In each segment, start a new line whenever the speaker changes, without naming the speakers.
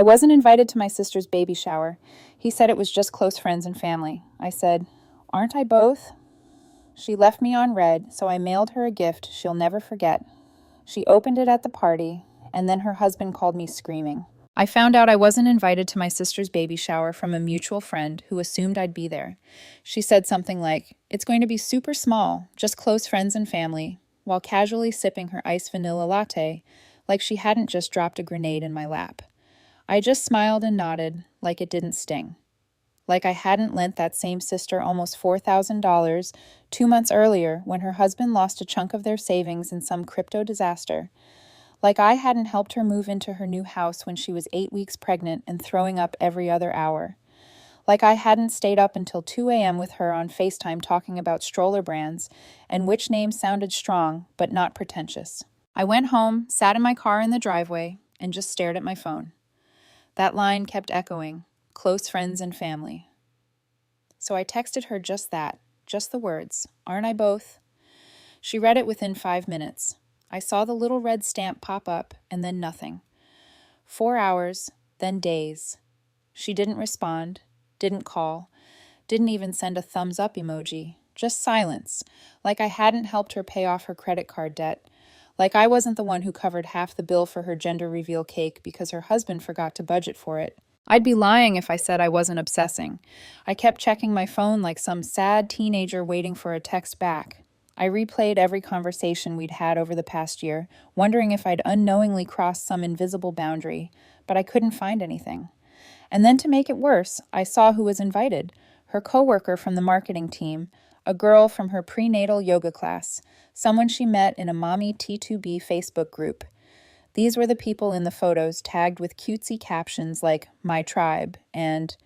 I wasn't invited to my sister's baby shower. He said it was just close friends and family. I said, "Aren't I both?" She left me on red, so I mailed her a gift she'll never forget. She opened it at the party, and then her husband called me screaming. I found out I wasn't invited to my sister's baby shower from a mutual friend who assumed I'd be there. She said something like, "It's going to be super small, just close friends and family," while casually sipping her iced vanilla latte like she hadn't just dropped a grenade in my lap. I just smiled and nodded like it didn't sting. Like I hadn't lent that same sister almost $4,000 2 months earlier when her husband lost a chunk of their savings in some crypto disaster. Like I hadn't helped her move into her new house when she was 8 weeks pregnant and throwing up every other hour. Like I hadn't stayed up until 2 a.m. with her on FaceTime talking about stroller brands and which names sounded strong but not pretentious. I went home, sat in my car in the driveway, and just stared at my phone. That line kept echoing, close friends and family. So I texted her just that, just the words, "Aren't I both?" She read it within 5 minutes. I saw the little red stamp pop up and then nothing. 4 hours, then days. She didn't respond, didn't call, didn't even send a thumbs up emoji, just silence, like I hadn't helped her pay off her credit card debt, like I wasn't the one who covered half the bill for her gender reveal cake because her husband forgot to budget for it. I'd be lying if I said I wasn't obsessing. I kept checking my phone like some sad teenager waiting for a text back. I replayed every conversation we'd had over the past year, wondering if I'd unknowingly crossed some invisible boundary, but I couldn't find anything. And then to make it worse, I saw who was invited. Her coworker from the marketing team, a girl from her prenatal yoga class, someone she met in a Mommy T2B Facebook group. These were the people in the photos tagged with cutesy captions like "My Tribe" and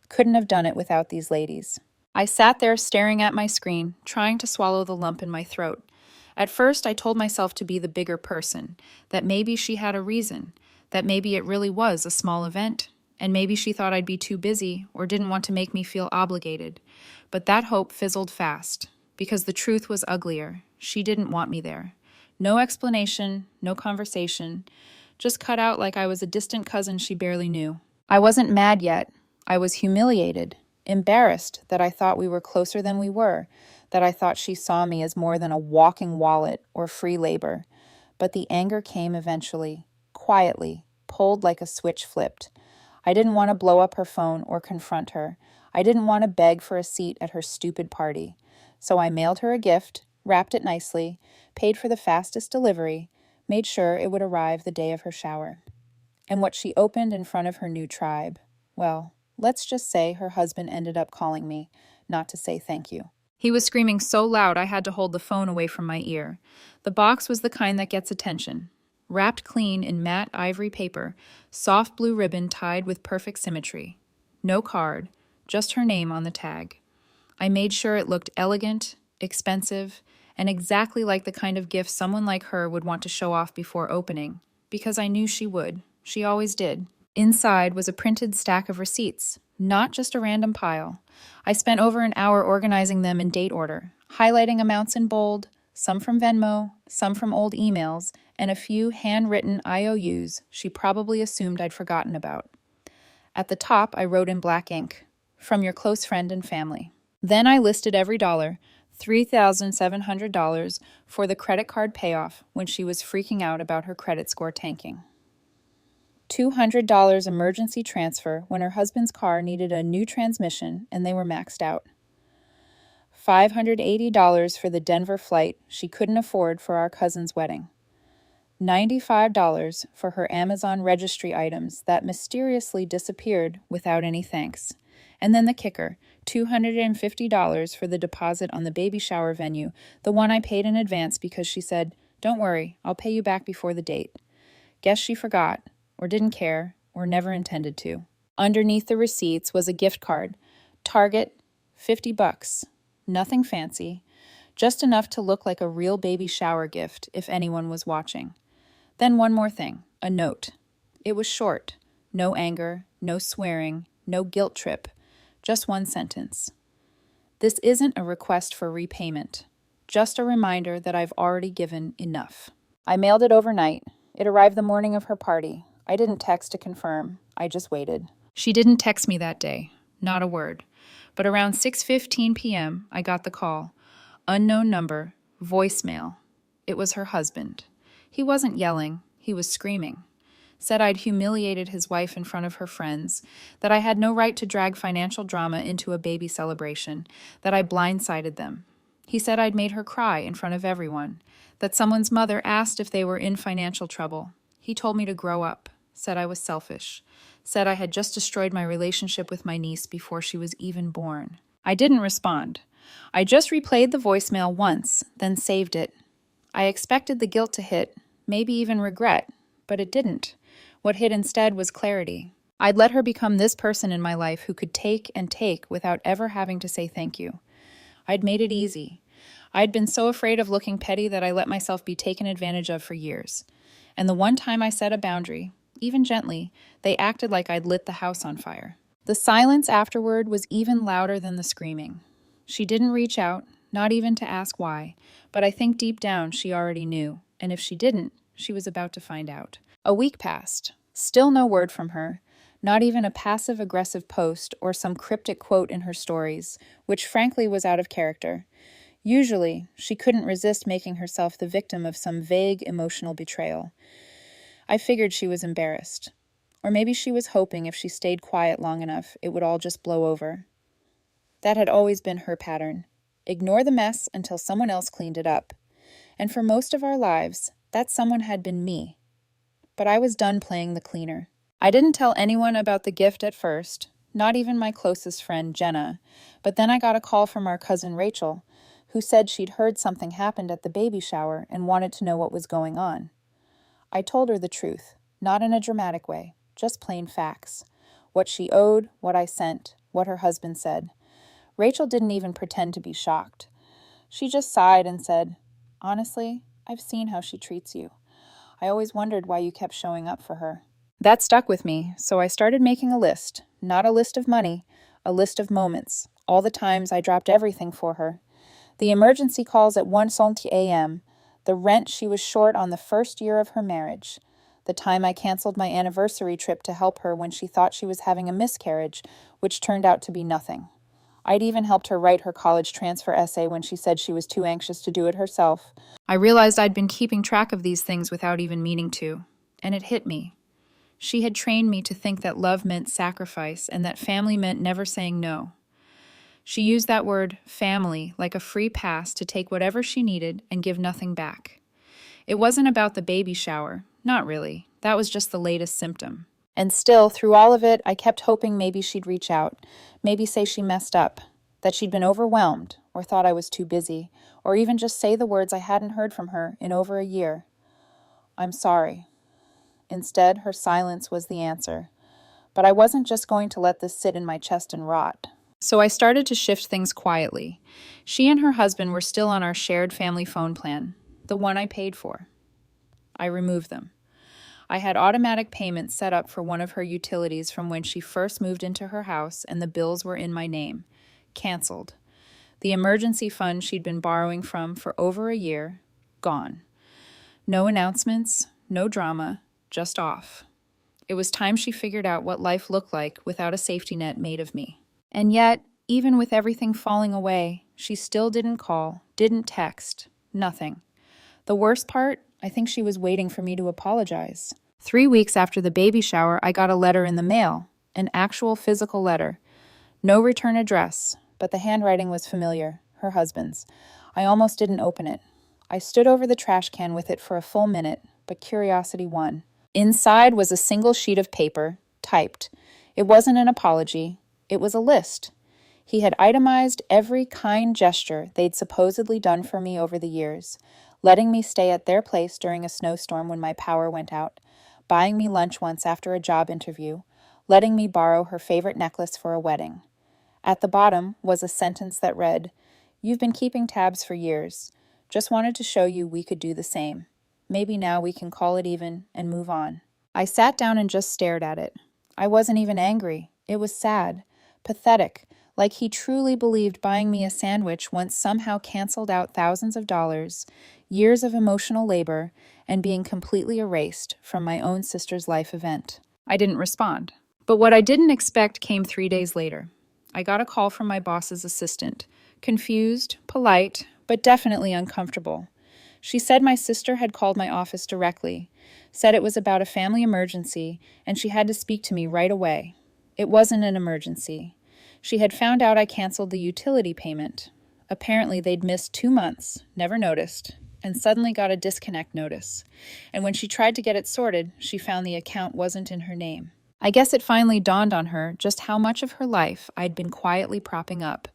"Couldn't have done it without these ladies." I sat there staring at my screen, trying to swallow the lump in my throat. At first, I told myself to be the bigger person, that maybe she had a reason, that maybe it really was a small event, and maybe she thought I'd be too busy or didn't want to make me feel obligated. But that hope fizzled fast, because the truth was uglier. She didn't want me there. No explanation, no conversation, just cut out like I was a distant cousin she barely knew. I wasn't mad yet. I was humiliated, embarrassed that I thought we were closer than we were, that I thought she saw me as more than a walking wallet or free labor. But the anger came eventually, quietly, pulled like a switch flipped. I didn't want to blow up her phone or confront her. I didn't want to beg for a seat at her stupid party. So I mailed her a gift, wrapped it nicely, paid for the fastest delivery, made sure it would arrive the day of her shower. And what she opened in front of her new tribe, well, let's just say her husband ended up calling me, not to say thank you. He was screaming so loud I had to hold the phone away from my ear. The box was the kind that gets attention. Wrapped clean in matte ivory paper, soft blue ribbon tied with perfect symmetry. No card, just her name on the tag. I made sure it looked elegant, expensive, and exactly like the kind of gift someone like her would want to show off before opening, because I knew she would. She always did. Inside was a printed stack of receipts, not just a random pile. I spent over an hour organizing them in date order, highlighting amounts in bold, some from Venmo, some from old emails, and a few handwritten IOUs she probably assumed I'd forgotten about. At the top, I wrote in black ink, "From your close friend and family." Then I listed every dollar, $3,700, for the credit card payoff when she was freaking out about her credit score tanking. $200 emergency transfer when her husband's car needed a new transmission and they were maxed out. $580 for the Denver flight she couldn't afford for our cousin's wedding. $95 for her Amazon registry items that mysteriously disappeared without any thanks. And then the kicker, $250 for the deposit on the baby shower venue, the one I paid in advance because she said, "Don't worry, I'll pay you back before the date." Guess she forgot, or didn't care, or never intended to. Underneath the receipts was a gift card. Target, $50. Nothing fancy, just enough to look like a real baby shower gift if anyone was watching. Then one more thing, a note. It was short. No anger, no swearing, no guilt trip. Just one sentence. "This isn't a request for repayment. Just a reminder that I've already given enough." I mailed it overnight. It arrived the morning of her party, I didn't text to confirm. I just waited. She didn't text me that day, not a word. But around 6:15 p.m., I got the call. Unknown number, voicemail. It was her husband. He wasn't yelling, he was screaming. Said I'd humiliated his wife in front of her friends, that I had no right to drag financial drama into a baby celebration, that I blindsided them. He said I'd made her cry in front of everyone, that someone's mother asked if they were in financial trouble. He told me to grow up, said I was selfish, said I had just destroyed my relationship with my niece before she was even born. I didn't respond. I just replayed the voicemail once, then saved it. I expected the guilt to hit, maybe even regret, but it didn't. What hit instead was clarity. I'd let her become this person in my life who could take and take without ever having to say thank you. I'd made it easy. I'd been so afraid of looking petty that I let myself be taken advantage of for years. And the one time I set a boundary, even gently, they acted like I'd lit the house on fire. The silence afterward was even louder than the screaming. She didn't reach out, not even to ask why, but I think deep down she already knew, and if she didn't, she was about to find out. A week passed. Still no word from her, not even a passive-aggressive post or some cryptic quote in her stories, which frankly was out of character. Usually, she couldn't resist making herself the victim of some vague emotional betrayal. I figured she was embarrassed. Or maybe she was hoping if she stayed quiet long enough, it would all just blow over. That had always been her pattern. Ignore the mess until someone else cleaned it up. And for most of our lives, that someone had been me. But I was done playing the cleaner. I didn't tell anyone about the gift at first, not even my closest friend, Jenna, but then I got a call from our cousin Rachel, who said she'd heard something happened at the baby shower and wanted to know what was going on. I told her the truth, not in a dramatic way, just plain facts. What she owed, what I sent, what her husband said. Rachel didn't even pretend to be shocked. She just sighed and said, "Honestly, I've seen how she treats you. I always wondered why you kept showing up for her." That stuck with me, so I started making a list, not a list of money, a list of moments, all the times I dropped everything for her. The emergency calls at 1:00 a.m., the rent she was short on the first year of her marriage, the time I canceled my anniversary trip to help her when she thought she was having a miscarriage, which turned out to be nothing. I'd even helped her write her college transfer essay when she said she was too anxious to do it herself. I realized I'd been keeping track of these things without even meaning to, and it hit me. She had trained me to think that love meant sacrifice and that family meant never saying no. She used that word, family, like a free pass to take whatever she needed and give nothing back. It wasn't about the baby shower. Not really. That was just the latest symptom. And still, through all of it, I kept hoping maybe she'd reach out, maybe say she messed up, that she'd been overwhelmed, or thought I was too busy, or even just say the words I hadn't heard from her in over a year. "I'm sorry." Instead, her silence was the answer. But I wasn't just going to let this sit in my chest and rot. So I started to shift things quietly. She and her husband were still on our shared family phone plan, the one I paid for. I removed them. I had automatic payments set up for one of her utilities from when she first moved into her house, and the bills were in my name. Canceled. The emergency fund she'd been borrowing from for over a year, gone. No announcements, no drama, just off. It was time she figured out what life looked like without a safety net made of me. And yet, even with everything falling away, she still didn't call, didn't text, nothing. The worst part, I think she was waiting for me to apologize. 3 weeks after the baby shower, I got a letter in the mail, an actual physical letter. No return address, but the handwriting was familiar, her husband's. I almost didn't open it. I stood over the trash can with it for a full minute, but curiosity won. Inside was a single sheet of paper, typed. It wasn't an apology. It was a list. He had itemized every kind gesture they'd supposedly done for me over the years, letting me stay at their place during a snowstorm when my power went out, buying me lunch once after a job interview, letting me borrow her favorite necklace for a wedding. At the bottom was a sentence that read, "You've been keeping tabs for years. Just wanted to show you we could do the same. Maybe now we can call it even and move on." I sat down and just stared at it. I wasn't even angry. It was sad. Pathetic, like he truly believed buying me a sandwich once somehow canceled out thousands of dollars, years of emotional labor, and being completely erased from my own sister's life event. I didn't respond. But what I didn't expect came 3 days later. I got a call from my boss's assistant, confused, polite, but definitely uncomfortable. She said my sister had called my office directly, said it was about a family emergency, and she had to speak to me right away. It wasn't an emergency. She had found out I canceled the utility payment. Apparently, they'd missed 2 months, never noticed, and suddenly got a disconnect notice. And when she tried to get it sorted, she found the account wasn't in her name. I guess it finally dawned on her just how much of her life I'd been quietly propping up.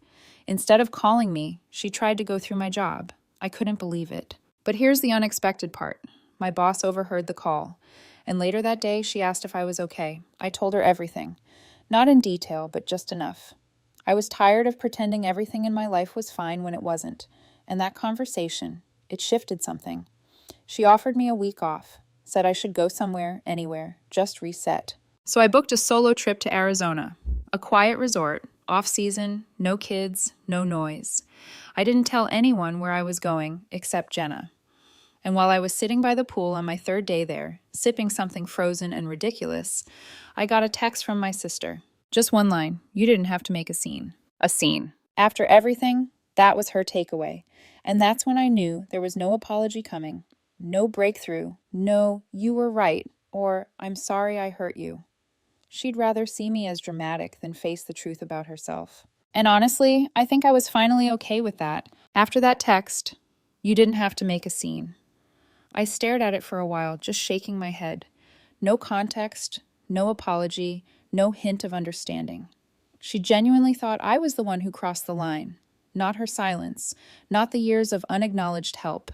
Instead of calling me, she tried to go through my job. I couldn't believe it. But here's the unexpected part. My boss overheard the call, and later that day she asked if I was okay. I told her everything. Not in detail, but just enough. I was tired of pretending everything in my life was fine when it wasn't, and that conversation, it shifted something. She offered me a week off, said I should go somewhere, anywhere, just reset. So I booked a solo trip to Arizona, a quiet resort, off-season, no kids, no noise. I didn't tell anyone where I was going except Jenna. And while I was sitting by the pool on my third day there, sipping something frozen and ridiculous, I got a text from my sister. Just one line, you didn't have to make a scene. A scene. After everything, that was her takeaway. And that's when I knew there was no apology coming, no breakthrough, no, you were right, or I'm sorry I hurt you. She'd rather see me as dramatic than face the truth about herself. And honestly, I think I was finally okay with that. After that text, you didn't have to make a scene. I stared at it for a while, just shaking my head. No context, no apology, no hint of understanding. She genuinely thought I was the one who crossed the line. Not her silence, not the years of unacknowledged help,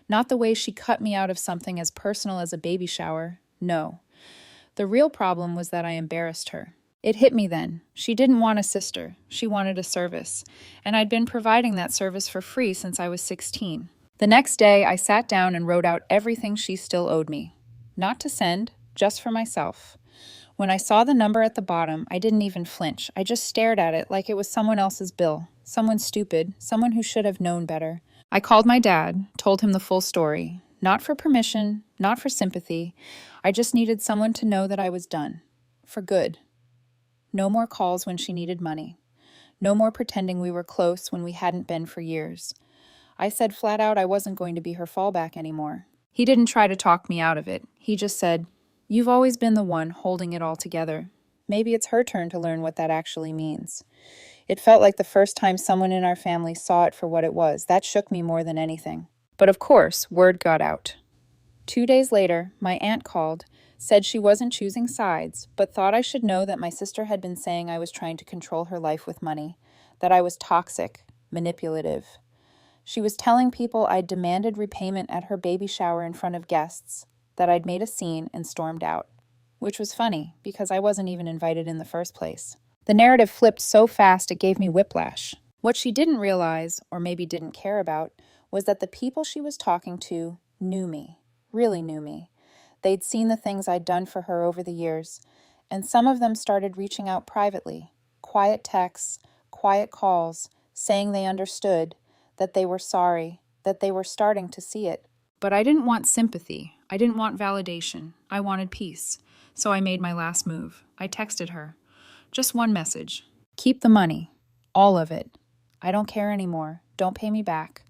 not the way she cut me out of something as personal as a baby shower. No. The real problem was that I embarrassed her. It hit me then. She didn't want a sister. She wanted a service. And I'd been providing that service for free since I was 16. The next day, I sat down and wrote out everything she still owed me. Not to send, just for myself. When I saw the number at the bottom, I didn't even flinch. I just stared at it like it was someone else's bill. Someone stupid, someone who should have known better. I called my dad, told him the full story. Not for permission, not for sympathy. I just needed someone to know that I was done. For good. No more calls when she needed money. No more pretending we were close when we hadn't been for years. I said flat out I wasn't going to be her fallback anymore. He didn't try to talk me out of it. He just said, "You've always been the one holding it all together. Maybe it's her turn to learn what that actually means." It felt like the first time someone in our family saw it for what it was. That shook me more than anything. But of course, word got out. 2 days later, my aunt called, said she wasn't choosing sides, but thought I should know that my sister had been saying I was trying to control her life with money, that I was toxic, manipulative. She was telling people I'd demanded repayment at her baby shower in front of guests, that I'd made a scene and stormed out. Which was funny, because I wasn't even invited in the first place. The narrative flipped so fast it gave me whiplash. What she didn't realize, or maybe didn't care about, was that the people she was talking to knew me, really knew me. They'd seen the things I'd done for her over the years, and some of them started reaching out privately. Quiet texts, quiet calls, saying they understood, that they were sorry, that they were starting to see it. But I didn't want sympathy. I didn't want validation. I wanted peace. So I made my last move. I texted her. Just one message. Keep the money. All of it. I don't care anymore. Don't pay me back.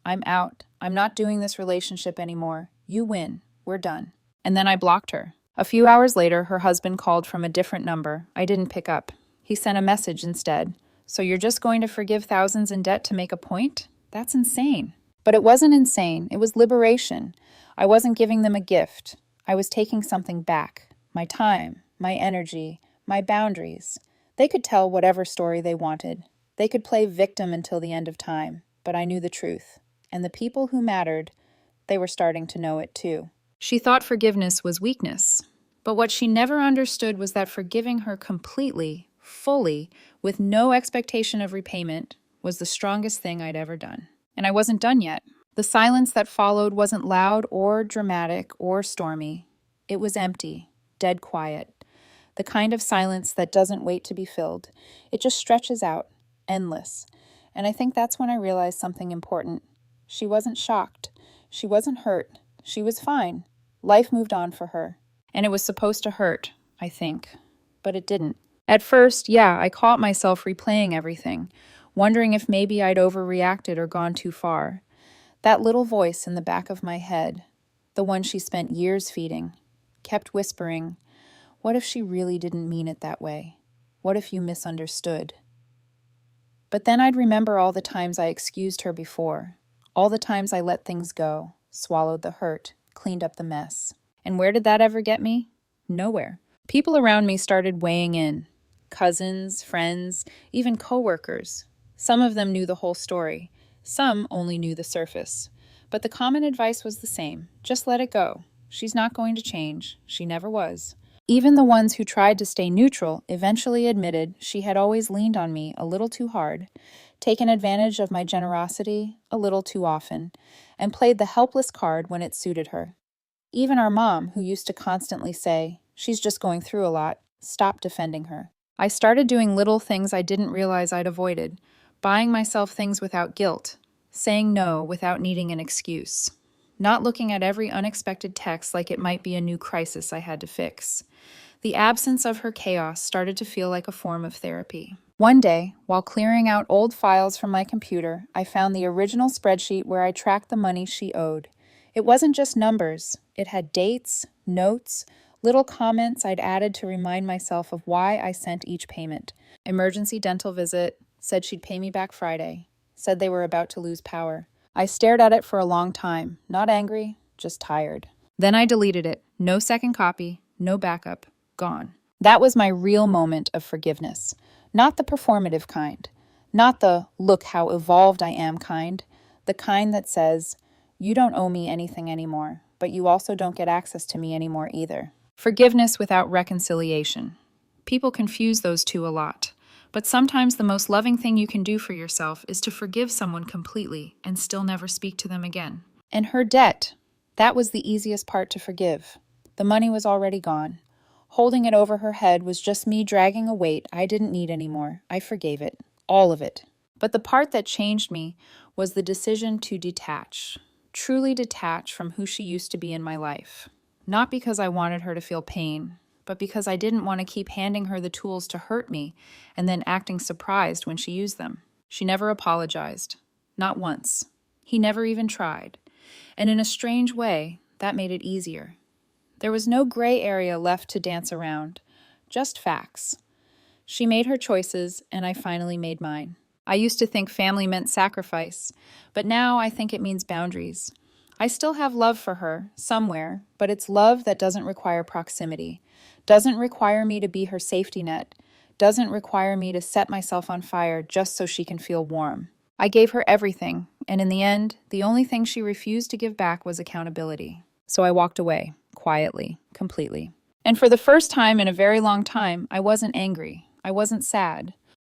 I'm out. I'm not doing this relationship anymore. You win. We're done. And then I blocked her. A few hours later, her husband called from a different number. I didn't pick up. He sent a message instead. So you're just going to forgive thousands in debt to make a point? That's insane. But it wasn't insane. It was liberation. I wasn't giving them a gift. I was taking something back. My time, my energy, my boundaries. They could tell whatever story they wanted. They could play victim until the end of time. But I knew the truth. And the people who mattered, they were starting to know it too. She thought forgiveness was weakness. But what she never understood was that forgiving her completely, fully, with no expectation of repayment, was the strongest thing I'd ever done. And I wasn't done yet. The silence that followed wasn't loud or dramatic or stormy. It was empty, dead quiet. the kind of silence that doesn't wait to be filled. It just stretches out, endless. And I think that's when I realized something important. She wasn't shocked. She wasn't hurt. She was fine. Life moved on for her. And it was supposed to hurt, I think. But it didn't. At first, yeah, I caught myself replaying everything, wondering if maybe I'd overreacted or gone too far. That little voice in the back of my head, the one she spent years feeding, kept whispering, "What if she really didn't mean it that way? What if you misunderstood?" But then I'd remember all the times I excused her before, all the times I let things go, swallowed the hurt, cleaned up the mess. And where did that ever get me? Nowhere. People around me started weighing in. Cousins, friends, even coworkers. Some of them knew the whole story. Some only knew the surface. But the common advice was the same. Just let it go. She's not going to change. She never was. Even the ones who tried to stay neutral eventually admitted she had always leaned on me a little too hard, taken advantage of my generosity a little too often, and played the helpless card when it suited her. Even our mom, who used to constantly say, "She's just going through a lot," stopped defending her. I started doing little things I didn't realize I'd avoided, buying myself things without guilt, saying no without needing an excuse, not looking at every unexpected text like it might be a new crisis I had to fix. The absence of her chaos started to feel like a form of therapy. One day, while clearing out old files from my computer, I found the original spreadsheet where I tracked the money she owed. It wasn't just numbers. It had dates, notes, little comments I'd added to remind myself of why I sent each payment. Emergency dental visit, said she'd pay me back Friday, said they were about to lose power. I stared at it for a long time, not angry, just tired. Then I deleted it. No second copy, no backup, gone. That was my real moment of forgiveness. Not the performative kind. Not the "look how evolved I am" kind. The kind that says, "You don't owe me anything anymore, but you also don't get access to me anymore either." Forgiveness without reconciliation. People confuse those two a lot. But sometimes the most loving thing you can do for yourself is to forgive someone completely and still never speak to them again. And her debt, that was the easiest part to forgive. The money was already gone. Holding it over her head was just me dragging a weight I didn't need anymore. I forgave it. All of it. But the part that changed me was the decision to detach. Truly detach from who she used to be in my life. Not because I wanted her to feel pain, but because I didn't want to keep handing her the tools to hurt me and then acting surprised when she used them. She never apologized. Not once. He never even tried. And in a strange way, that made it easier. There was no gray area left to dance around. Just facts. She made her choices, and I finally made mine. I used to think family meant sacrifice, but now I think it means boundaries. I still have love for her, somewhere, but it's love that doesn't require proximity, doesn't require me to be her safety net, doesn't require me to set myself on fire just so she can feel warm. I gave her everything, and in the end, the only thing she refused to give back was accountability. So I walked away, quietly, completely. And for the first time in a very long time, I wasn't angry. I wasn't sad.